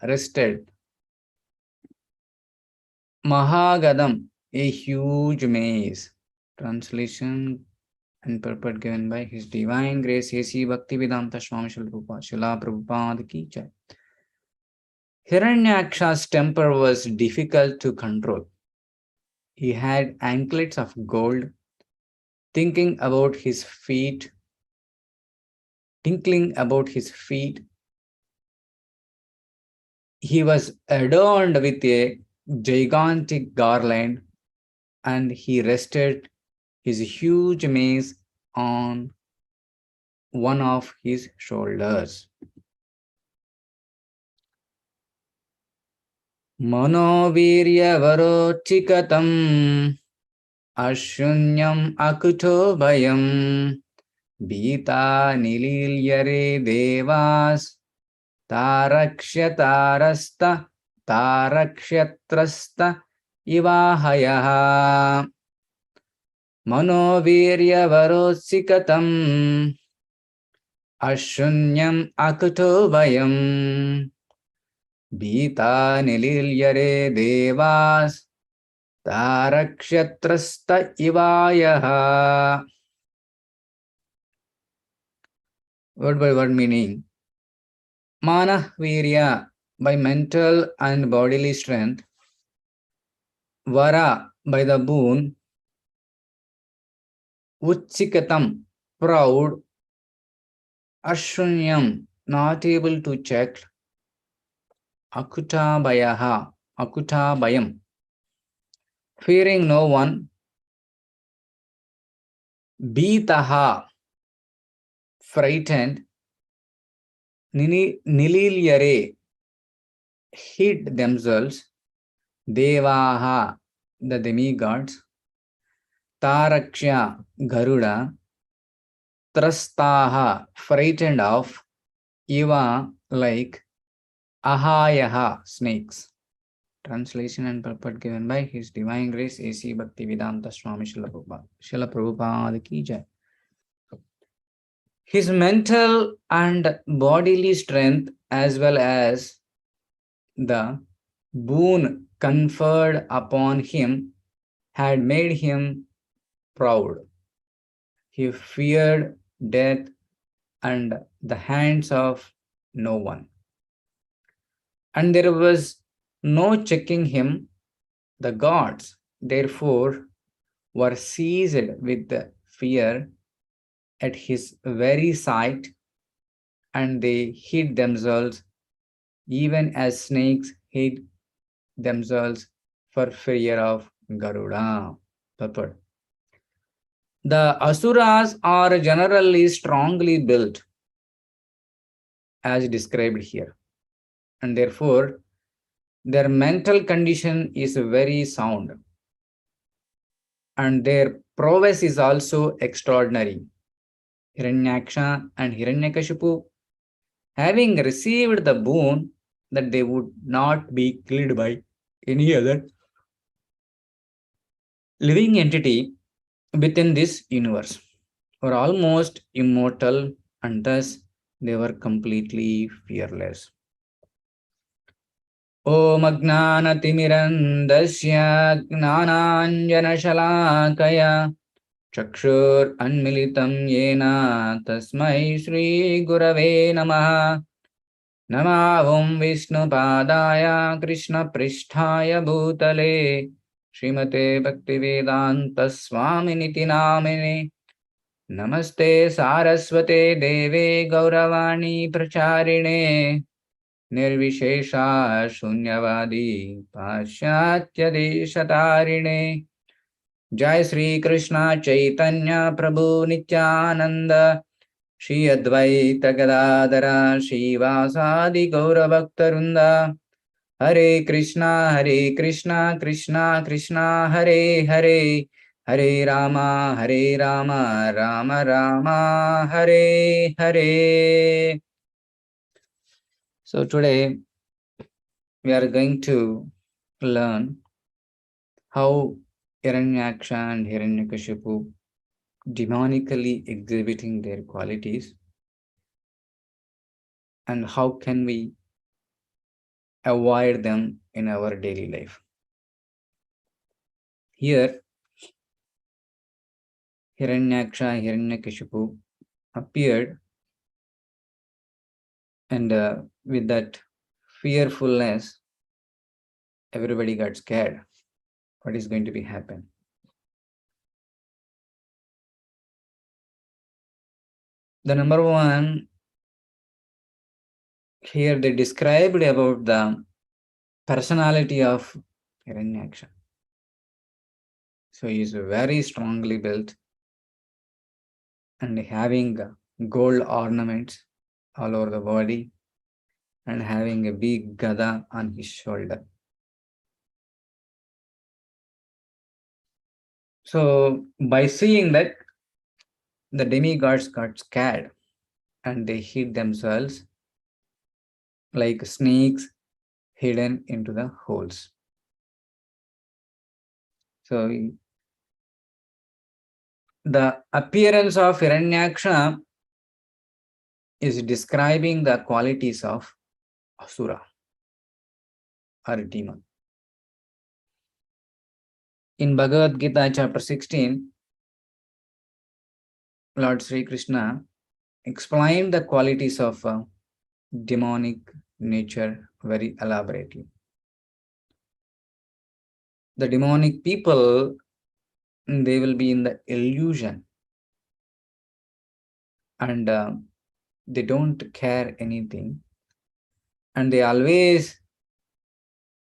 rested Mahagadam, a huge maze. Translation and purport given by His Divine Grace A.C. Bhaktivedanta Swami Srila Prabhupada Ki Jai. Hiranyaksha's temper was difficult to control. He had anklets of gold, tinkling about his feet. He was adorned with a gigantic garland, and he rested his huge mace on one of his shoulders. Manoviryavarotchikatam ashunyam akuto bhayam bhita nililyare devas tarakshatarasta tarakshatrasta ivahayaha. Manoviryavarotchikatam ashunyam akuto bhayam Bhita nililyare devas tarakshatrasta ivayaha. Word by word meaning. Mana virya by mental and bodily strength. Vara by the boon. Uchikatam proud. Ashunyam not able to check. Akuta bayam fearing no one. Bitaha frightened. Nililyare hid themselves. Devaha the demigods. Taraksha Garuda. Trastaha frightened of. Iva like. Ahayaha snakes. Translation and purport given by His Divine Grace A.C. Bhaktivedanta Swami Srila Prabhupada Ki Jai. His mental and bodily strength, as well as the boon conferred upon him, had made him proud. He feared death and the hands of no one. And there was no checking him. The gods, therefore, were seized with fear at his very sight, and they hid themselves, even as snakes hid themselves for fear of Garuda. Purport. The asuras are generally strongly built, as described here, and therefore their mental condition is very sound, and their prowess is also extraordinary. Hiranyaksha and Hiranyakashipu, having received the boon that they would not be killed by any other living entity within this universe, were almost immortal, and thus they were completely fearless. Om Ajnanatimirandasya Gnananjanashalakaya Chakshur Anmilitam Yena Tasmai Shri Gurave Namaha. Namavam Vishnu Padaya Krishna Pristhaya Bhutale Srimate Bhaktivedanta Swaminiti Namine. Namaste Saraswate Deve Gauravani Pracharine Nirvishesha Shunyavadi Paschatya Deshatarine. Jai Sri Krishna Chaitanya Prabhu Nityananda Shri Advaita Gadadara Shivasadi Gaura Bhaktarunda. Hare Krishna Krishna Krishna Hare Hare, Hare Rama Rama Rama Hare Hare. So today we are going to learn how Hiranyaksha and Hiranyakashipu demonically exhibiting their qualities, and how can we avoid them in our daily life. Here, Hiranyaksha, Hiranyakashipu appeared, and with that fearfulness, everybody got scared. What is going to be happen? The number one, here they described about the personality of Hiranyaksha. So he is very strongly built and having gold ornaments all over the body and having a big gada on his shoulder. So by seeing that, the demigods got scared and they hid themselves like snakes hidden into the holes. So the appearance of Hiranyaksha is describing the qualities of Asura or demon. In Bhagavad Gita chapter 16, Lord Sri Krishna explained the qualities of demonic nature very elaborately. The demonic people, they will be in the illusion and they don't care anything, and they always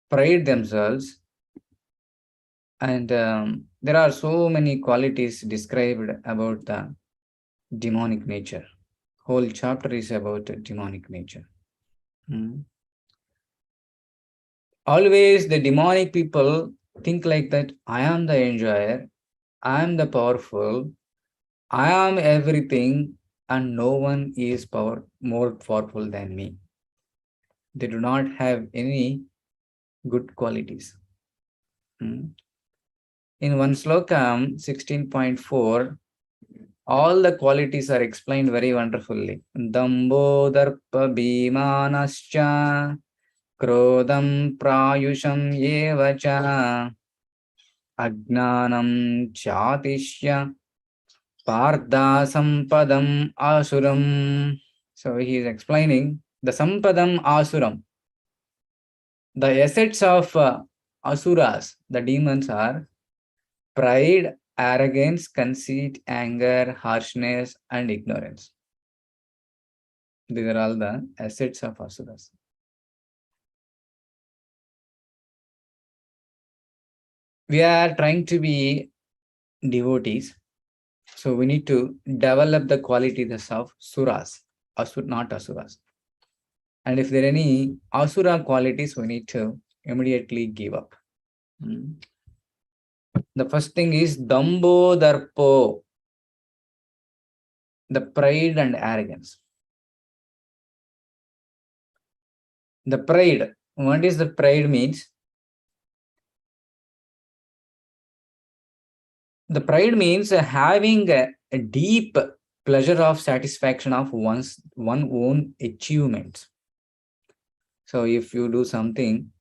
pride themselves, and there are so many qualities described about the demonic nature. Whole chapter is about demonic nature. Always the demonic people think like that, I am the enjoyer, I am the powerful, I am everything, and no one is more powerful than me. They do not have any good qualities. In one slokam 16.4, all the qualities are explained very wonderfully. Dambo darpa bhimanascha krodam prayusham yevacha agnanam chatishya Partha Sampadam Asuram. So he is explaining the Sampadam Asuram. The assets of Asuras, the demons, are pride, arrogance, conceit, anger, harshness, and ignorance. These are all the assets of Asuras. We are trying to be devotees, so we need to develop the qualities of Suras, not Asuras. And if there are any Asura qualities, we need to immediately give up. The first thing is Dambo Darpo, the pride and arrogance. The pride, what is the pride means? The pride means having a deep pleasure of satisfaction of one own achievements. So if you do something,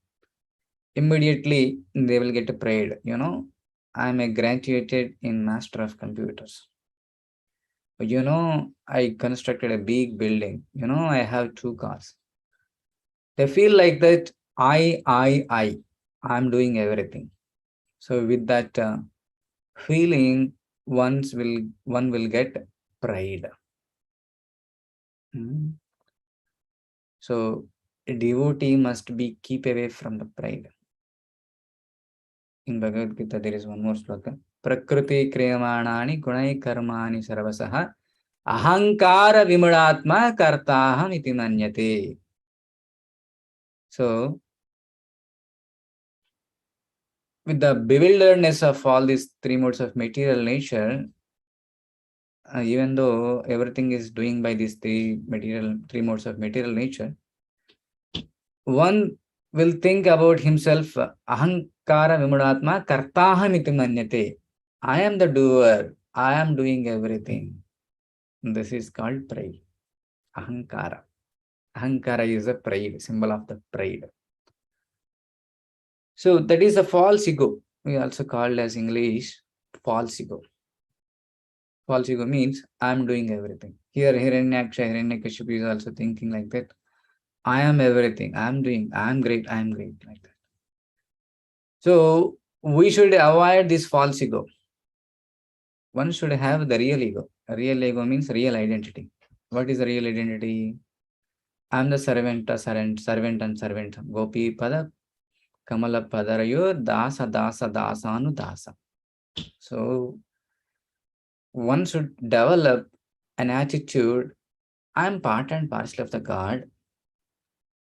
immediately they will get a pride. I'm a graduated in Master of Computers. I constructed a big building. I have 2 cars. They feel like that I'm doing everything. So with that feeling, one will get pride. So a devotee must be keep away from the pride. In Bhagavad Gita, there is one more sloka. Prakriti kriyamanani gunai karmani sarvasaha ahankara vimudatma kartaham iti manyate. So with the bewilderedness of all these 3 modes of material nature, even though everything is doing by these 3 modes of material nature, one will think about himself, ahankara vimudatma kartaham iti manyate. I am the doer, I am doing everything. This is called pride. Ahankara. Ahankara is a pride, symbol of the pride. So that is a false ego. We also called as English false ego. False ego means I'm doing everything. Here Hiranyakashipu is also thinking like that. I am everything. I'm doing. I'm great. I'm great. Like that. So we should avoid this false ego. One should have the real ego. A real ego means real identity. What is the real identity? I'm the servant and servant. Gopi pada kamala padarayo dasa anu dasa. So one should develop an attitude. I'm part and parcel of the God.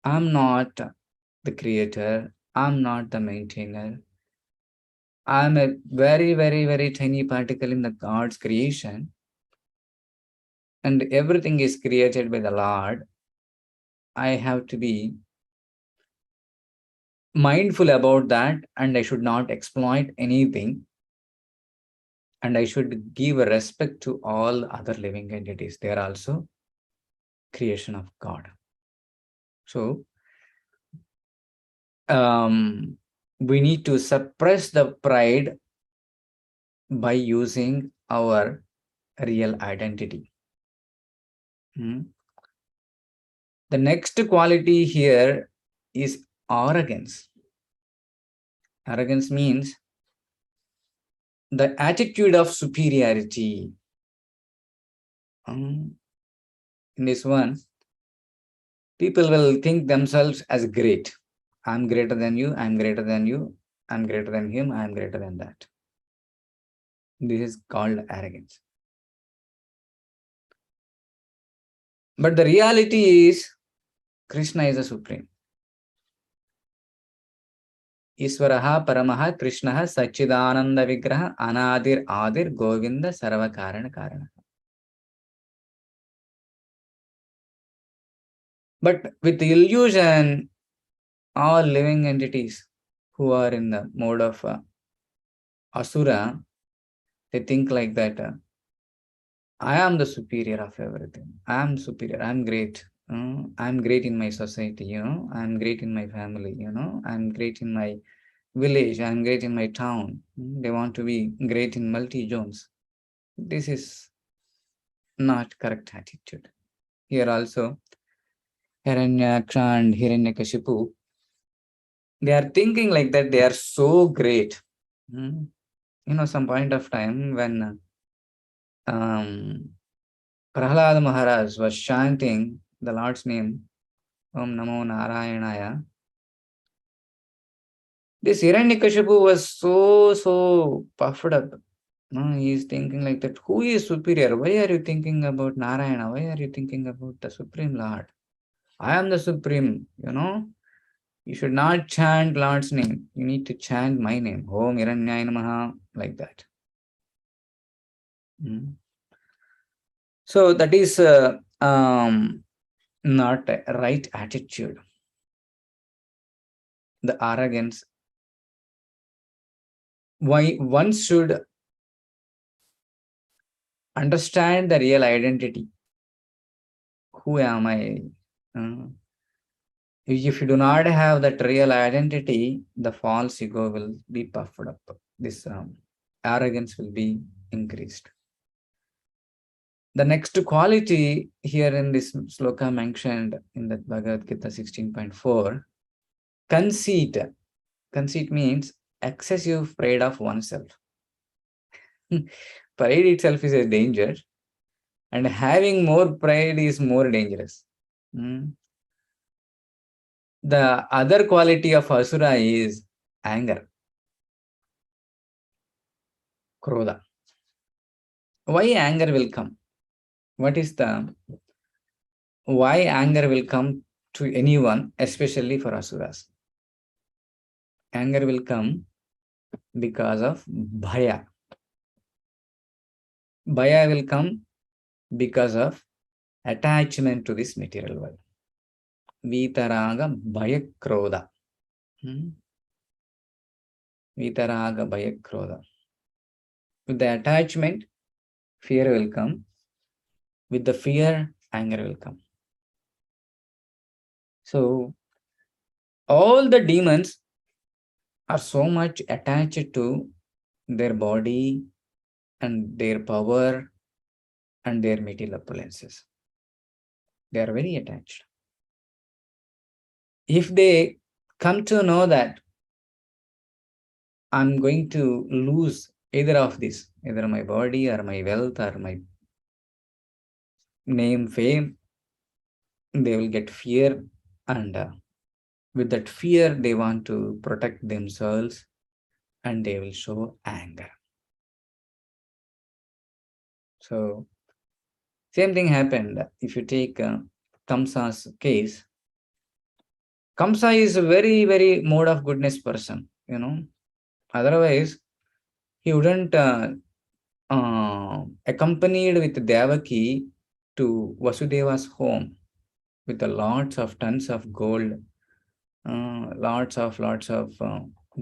I'm not the creator. I'm not the maintainer. I'm a very, very, very tiny particle in the God's creation. And everything is created by the Lord. I have to be mindful about that, and I should not exploit anything. And I should give a respect to all other living entities. They are also creation of God. So we need to suppress the pride by using our real identity. The next quality here is arrogance. Arrogance means the attitude of superiority. In this one, people will think themselves as great. I'm greater than you, I'm greater than you, I'm greater than him, I'm greater than that. This is called arrogance. But the reality is, Krishna is the supreme. Iswaraha Paramaha Krishnaha Sachidananda Vigraha Anadir Adir Govinda Sarva Karana Karana. But with the illusion, all living entities who are in the mode of Asura, they think like that. I am the superior of everything. I am superior. I'm great. I'm great in my society, I'm great in my family, I'm great in my village, I'm great in my town. They want to be great in multi-zones. This is not correct attitude. Here also, Hiranyaksha and Hiranyakashipu, they are thinking like that they are so great. Some point of time when Prahlad Maharaj was chanting the Lord's name, Om Namo Narayanaya, this Hiranyakashipu was so puffed up. He is thinking like that, who is superior? Why are you thinking about Narayana? Why are you thinking about the Supreme Lord? I am the Supreme, You should not chant Lord's name. You need to chant my name. Om Hiranyaya Namaha, like that. So that is not a right attitude. The arrogance. Why one should understand the real identity. Who am I? If you do not have that real identity, the false ego will be puffed up. This arrogance will be increased. The next quality here in this sloka mentioned in the Bhagavad Gita 16.4, conceit. Conceit means excessive pride of oneself. Pride itself is a danger, and having more pride is more dangerous. The other quality of Asura is anger. Krodha. Why anger will come? What is the why anger will come to anyone, especially for Asuras? Anger will come because of bhaya. Bhaya will come because of attachment to this material world. Vitaraga bhaya krodha. Vitaraga bhaya krodha. With the attachment, fear will come. With the fear, anger will come. So, all the demons are so much attached to their body and their power and their material appliances. They are very attached. If they come to know that I'm going to lose either of this, either my body or my wealth or my name, fame, they will get fear, and with that fear, they want to protect themselves and they will show anger. So, same thing happened. If you take Kamsa's case, Kamsa is a very, very mode of goodness person, Otherwise, he wouldn't accompanied with Devaki to Vasudeva's home with a lots of tons of gold, lots of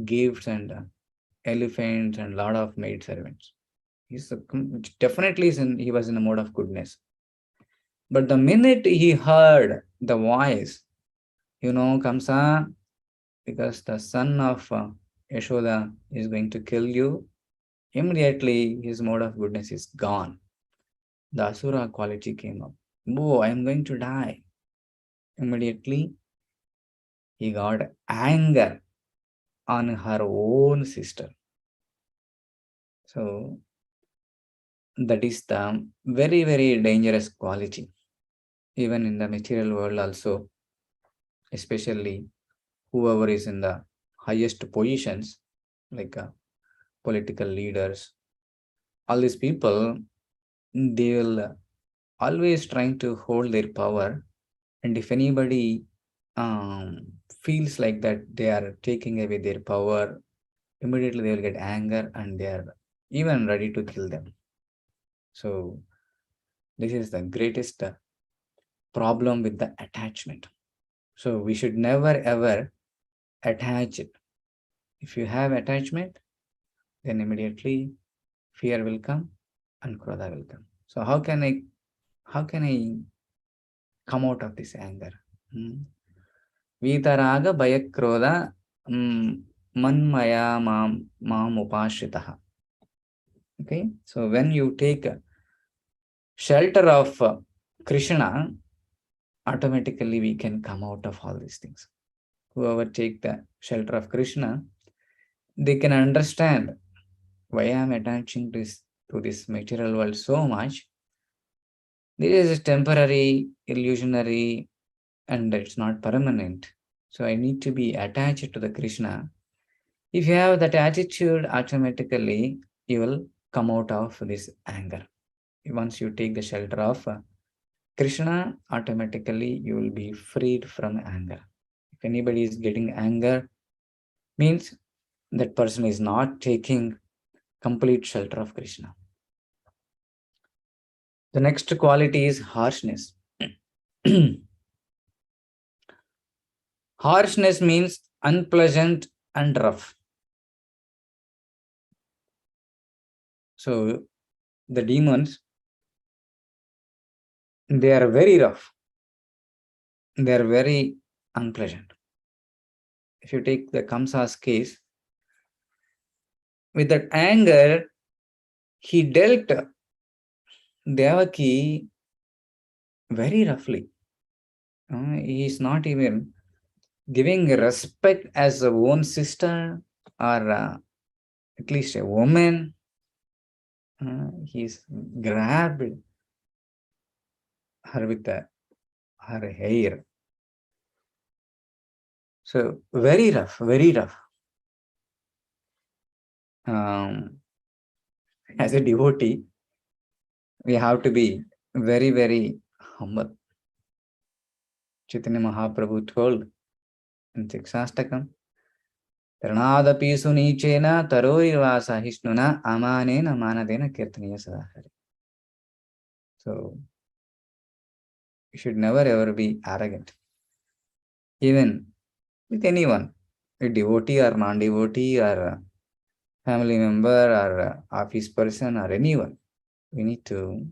gifts and elephants and lot of maid servants. Definitely he was in a mode of goodness. But the minute he heard the voice, Kamsa, because the son of Yashoda is going to kill you, immediately his mode of goodness is gone. The Asura quality came up. Oh, I am going to die. Immediately, he got anger on her own sister. So, that is the very, very dangerous quality. Even in the material world also, especially whoever is in the highest positions, like political leaders, all these people, they will always trying to hold their power. And if anybody feels like that they are taking away their power, immediately they will get anger and they are even ready to kill them. So this is the greatest problem with the attachment. So we should never ever attach it. If you have attachment, then immediately fear will come and krodha will come. So how can I come out of this anger? Vitaraga bayakroda manmaya mam upashitaha. Okay, so when you take shelter of Krishna, automatically we can come out of all these things. Whoever take the shelter of Krishna, they can understand why I am attaching to this material world so much. This is temporary, illusionary, and it's not permanent. So I need to be attached to the Krishna. If you have that attitude, automatically you will come out of this anger. Once you take the shelter of Krishna, automatically you will be freed from anger. If anybody is getting anger, means that person is not taking complete shelter of Krishna. The next quality is harshness. Harshness means unpleasant and rough. So the demons, they are very rough. They are very unpleasant. If you take the Kamsa's case, with that anger, he dealt Devaki very roughly. He is not even giving respect as a own sister or at least a woman. He's grabbed her with her hair. So very rough, very rough. As a devotee, we have to be very, very humble. Chaitanya Mahaprabhu told in Siksastakam, Taranadapi sunichena taroirva sahishnuna amanena manadena kirtaniya sadahari. So you should never ever be arrogant. Even with anyone, a devotee or non-devotee or a family member or office person or anyone, we need to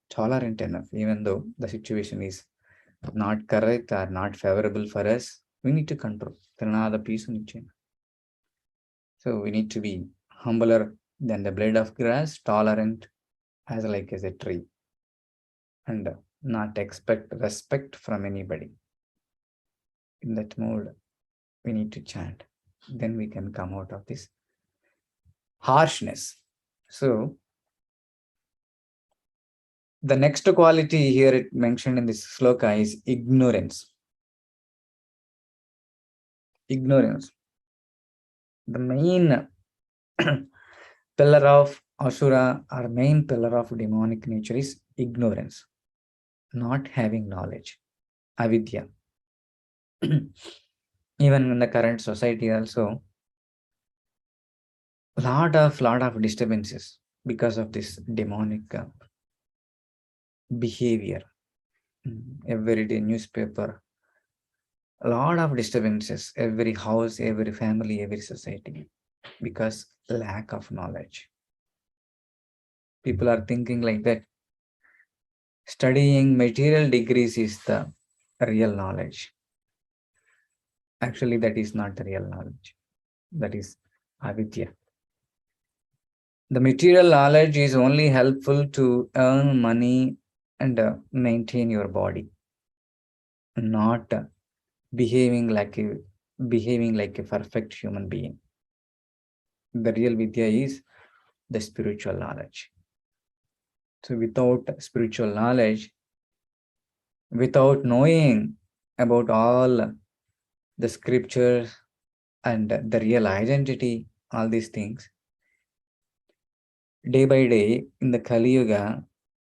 tolerant enough, even though the situation is not correct or not favorable for us, we need to control. So we need to be humbler than the blade of grass, tolerant as a tree, and not expect respect from anybody. In that mode, we need to chant. Then we can come out of this harshness. So the next quality here it mentioned in this sloka is ignorance. Ignorance. The main pillar of Asura or main pillar of demonic nature is ignorance, not having knowledge, avidya. Even in the current society also, lot of disturbances because of this demonic behavior. Everyday newspaper, a lot of disturbances, every house, every family, every society, because lack of knowledge. People are thinking like that. Studying material degrees is the real knowledge. Actually, that is not the real knowledge. That is avidya. The material knowledge is only helpful to earn money and maintain your body, not behaving like a perfect human being. The real vidya is the spiritual knowledge. So without spiritual knowledge, without knowing about all the scriptures and the real identity, all these things, day by day in the Kali Yuga,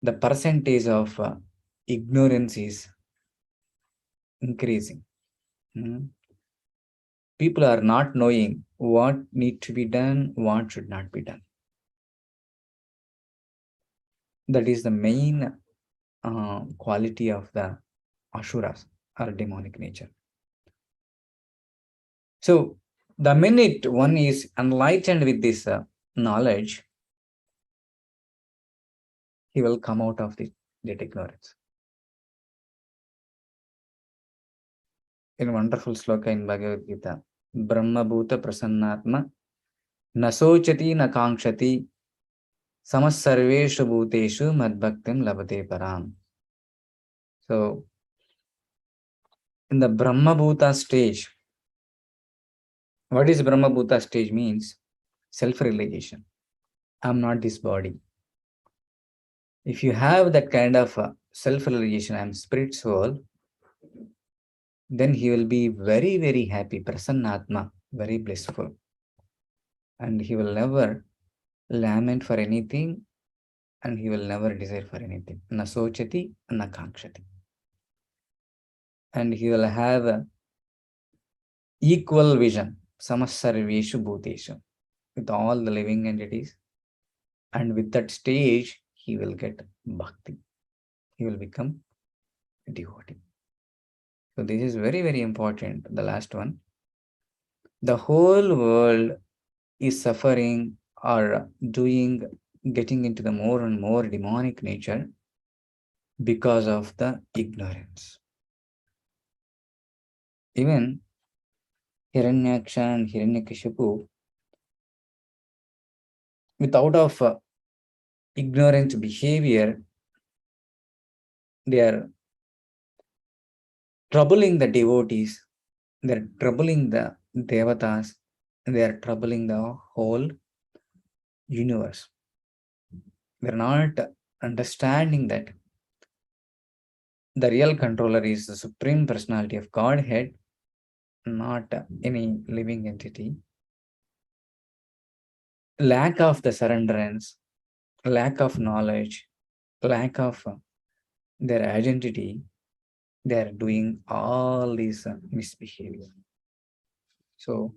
the percentage of ignorance is increasing. People are not knowing what need to be done, what should not be done. That is the main quality of the Asuras or demonic nature. So the minute one is enlightened with this knowledge, he will come out of that ignorance. In wonderful sloka in Bhagavad Gita, Brahma Bhuta Prasannatma Nasochati Nakangshati Samasarveshu Bhuteshu Madbhaktim Labate Param. So in the Brahma Bhuta stage, what is Brahma Bhuta stage means? Self-realization. I'm not this body. If you have that kind of self-realization, I'm spirit soul, then he will be very, very happy, prasannatma, very blissful. And he will never lament for anything, and he will never desire for anything. Na sochati, na kankshati. And he will have equal vision, samasarveshu bhuteshu, with all the living entities. And with that stage, he will get bhakti. He will become a devotee. So this is very, very important. The last one. The whole world is suffering or getting into the more and more demonic nature because of the ignorance. Even Hiranyaksha and Hiranyakashipu, without of ignorant behavior, they are troubling the devotees, they are troubling the devatas, they are troubling the whole universe. They are not understanding that the real controller is the Supreme Personality of Godhead, not any living entity. Lack of the surrenderance, lack of knowledge, lack of their identity, they are doing all these misbehavior. So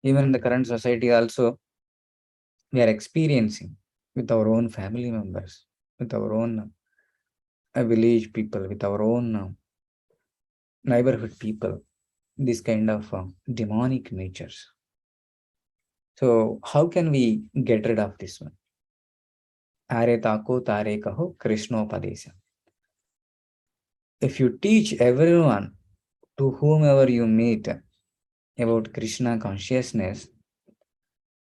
even in the current society also, we are experiencing with our own family members, with our own village people, with our own neighborhood people, this kind of demonic natures. So how can we get rid of this one? Are tako tare kaho Krishnopadesha. If you teach everyone, to whomever you meet, about Krishna consciousness,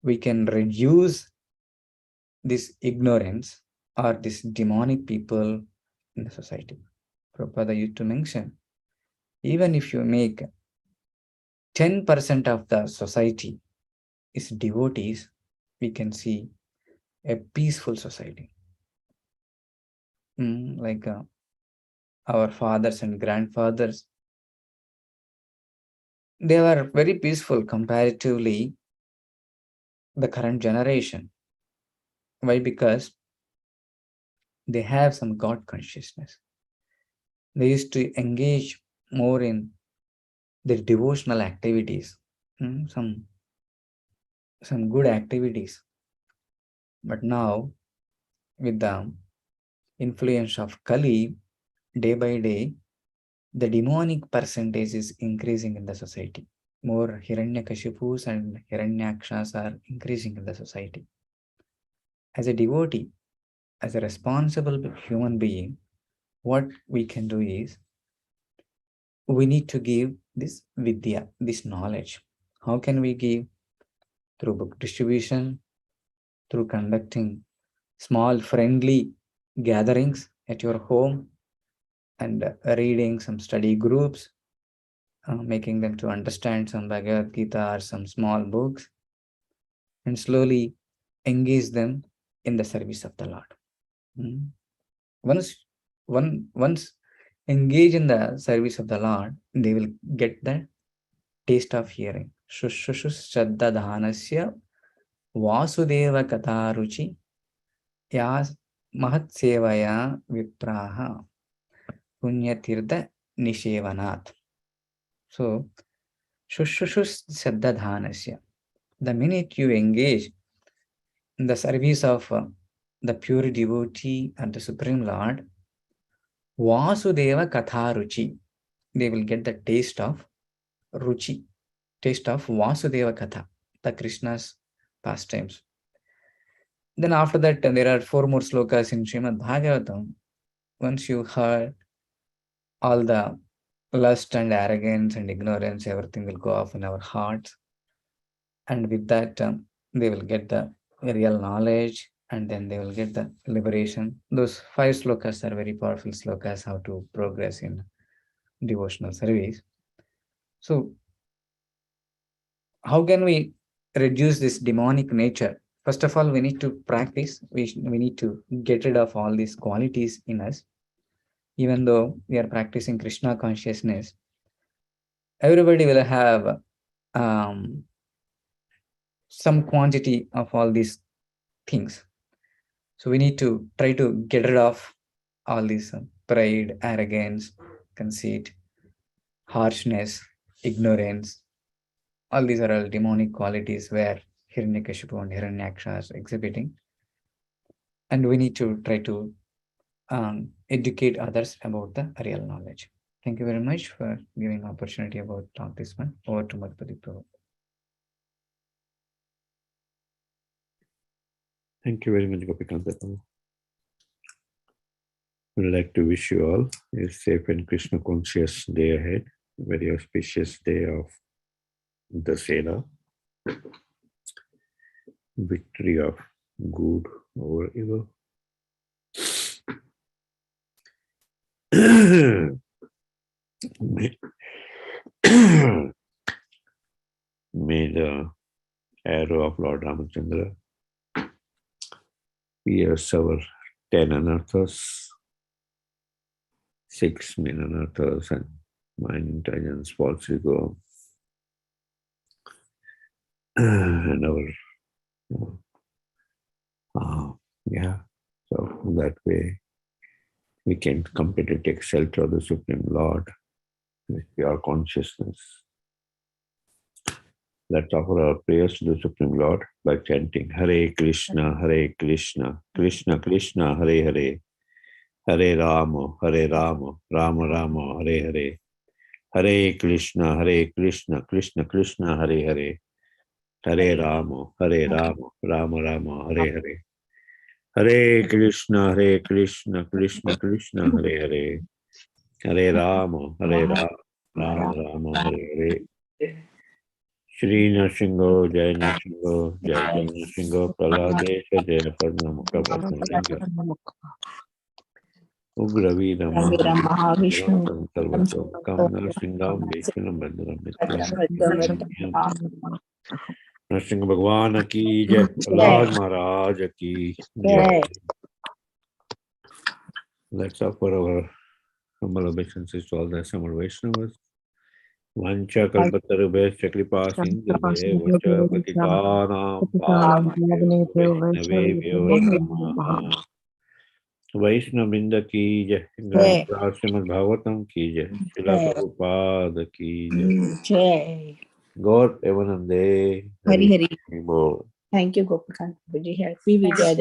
we can reduce this ignorance or this demonic people in the society. Prabhupada used to mention, even if you make 10% of the society is devotees, we can see a peaceful society. Like our fathers and grandfathers, they were very peaceful comparatively the current generation. Why? Because they have some God consciousness. They used to engage more in their devotional activities, some good activities. But now, with the influence of Kali, day by day, the demonic percentage is increasing in the society. More Hiranyakashipus and Hiranyakshas are increasing in the society. As a devotee, as a responsible human being, what we can do is, we need to give this vidya, this knowledge. How can we give? Through book distribution, through conducting small friendly gatherings at your home, and reading some study groups, making them to understand some Bhagavad Gita or some small books, and slowly engage them in the service of the Lord. Once engage in the service of the Lord, they will get the taste of hearing. Shushushus Shraddha Dhanasya Vasudeva Katharuchi Yas Mahat Sevaya Vipraha Punyatirtha Nishevanat. So, Shushushus Shraddha Dhanasya. The minute you engage in the service of the pure devotee and the Supreme Lord, Vasudeva Katharuchi, they will get the taste of Ruchi, taste of Vasudeva Katha, the Krishna's pastimes. Then after that, there are 4 more slokas in Srimad Bhagavatam. Once you heard, all the lust and arrogance and ignorance, everything will go off in our hearts. And with that, they will get the real knowledge, and then they will get the liberation. Those 5 slokas are very powerful slokas, how to progress in devotional service. So, how can we reduce this demonic nature? First of all, we need to practice. We need to get rid of all these qualities in us. Even though we are practicing Krishna consciousness, everybody will have some quantity of all these things. So we need to try to get rid of all this pride, arrogance, conceit, harshness, ignorance. All these are all demonic qualities where Hiranyakashipu and Hiranyaksha are exhibiting. And we need to try to educate others about the real knowledge. Thank you very much for giving opportunity about talk this one. Over to Madhupati Prabhu. Thank you very much, Gopikanta. We'd like to wish you all a safe and Krishna conscious day ahead. A very auspicious day of Dasera. Victory of good over evil. May the arrow of Lord Ramachandra pierce our 10 anarthas, 6 main anarthas, and mind, intelligence, false ego, and our so that way we can completely take shelter of the Supreme Lord with pure consciousness. Let's offer our prayers to the Supreme Lord by chanting Hare Krishna, Krishna Krishna, Hare Hare, Hare Rama, Rama Rama, Hare Hare, Hare Krishna, Krishna Krishna, Hare Hare, Hare Rama, Rama Rama, Hare Hare, Hare Krishna, Krishna Krishna, Hare Hare, Hare Rama, Rama Rama, Hare Hare. Shri नरसिंहो जय नरसिंहो जय जय नरसिंहो प्रहलादेश जय पद्ममुख पद्मलिंग उग्रवीर महाविष्णु सर्वतोमुखं नरसिंहं विष्णुं भद्रं विष्णुं नरसिंह भगवान की जय प्रहलाद महाराज की जय Let's offer our humble obeisances to all the assembled Vaishnavas. Vancha kalpatarubhescha kripa sindhubheva cha patitanam pavanebhyo Vaishnavebhyo namaha. वैष्णववृंद की जय, ग्रंथ श्रीमद् भागवतम की जय, श्रीला प्रभुपाद की जय। गौर प्रेमानंदे हरि हरि बोल। Thank you Gopikant ji, happy Vijay.